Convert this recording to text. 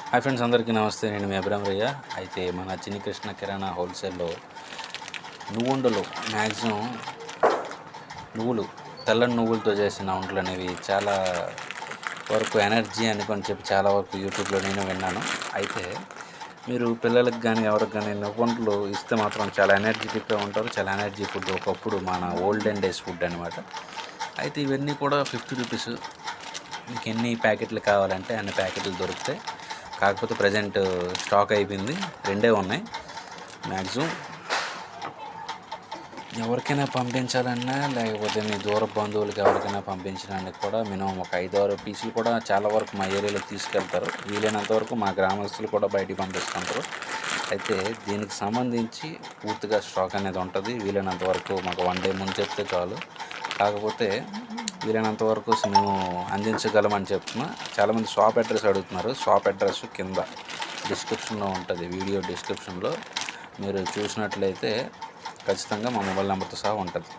Hi friends, అందరికీ నమస్తే. నేను మీ అభిరామ్ రయ్య. అయితే మన చిన్ని కృష్ణ కిరాణా హోల్సేల్లో నువ్వుండలు మ్యాక్సిమం నువ్వులు తెల్లని నువ్వులతో చేసిన వంటలు అనేవి చాలా వరకు ఎనర్జీ అనుకొని చెప్పి చాలా వరకు యూట్యూబ్లో నేను విన్నాను. అయితే మీరు పిల్లలకు కానీ ఎవరికి కానీ నువ్వుండలు ఇస్తే మాత్రం చాలా ఎనర్జెటిక్గా ఉంటారు. చాలా ఎనర్జీ ఫుడ్, ఒకప్పుడు మన ఓల్డెన్ డేస్ ఫుడ్ అనమాట. అయితే ఇవన్నీ కూడా 50 రూపీస్. మీకు ఎన్ని ప్యాకెట్లు కావాలంటే అన్ని ప్యాకెట్లు దొరుకుతాయి. కాకపోతే ప్రజెంట్ స్టాక్ అయిపోయింది, 2 ఉన్నాయి. మ్యాక్సిమం ఎవరికైనా పంపించాలన్నా లేకపోతే మీ దూర బంధువులకి ఎవరికైనా పంపించడానికి కూడా మినిమం ఒక 5-6 పీసులు కూడా చాలా వరకు మా ఏరియాలో తీసుకెళ్తారు. వీలైనంత వరకు మా గ్రామస్తులు కూడా బయటికి పంపిస్తుంటారు. అయితే దీనికి సంబంధించి పూర్తిగా స్టాక్ అనేది ఉంటుంది. వీలైనంత వరకు మాకు 1 డే ముందు చెప్తే చాలు. కాకపోతే వీలైనంత వరకు మేము అందించగలమని చెప్తున్నా. చాలామంది షాప్ అడ్రస్ అడుగుతున్నారు. షాప్ అడ్రస్ కింద డిస్క్రిప్షన్లో ఉంటుంది. వీడియో డిస్క్రిప్షన్లో మీరు చూసినట్లయితే ఖచ్చితంగా మా మొబైల్ నెంబర్తో సహా ఉంటుంది.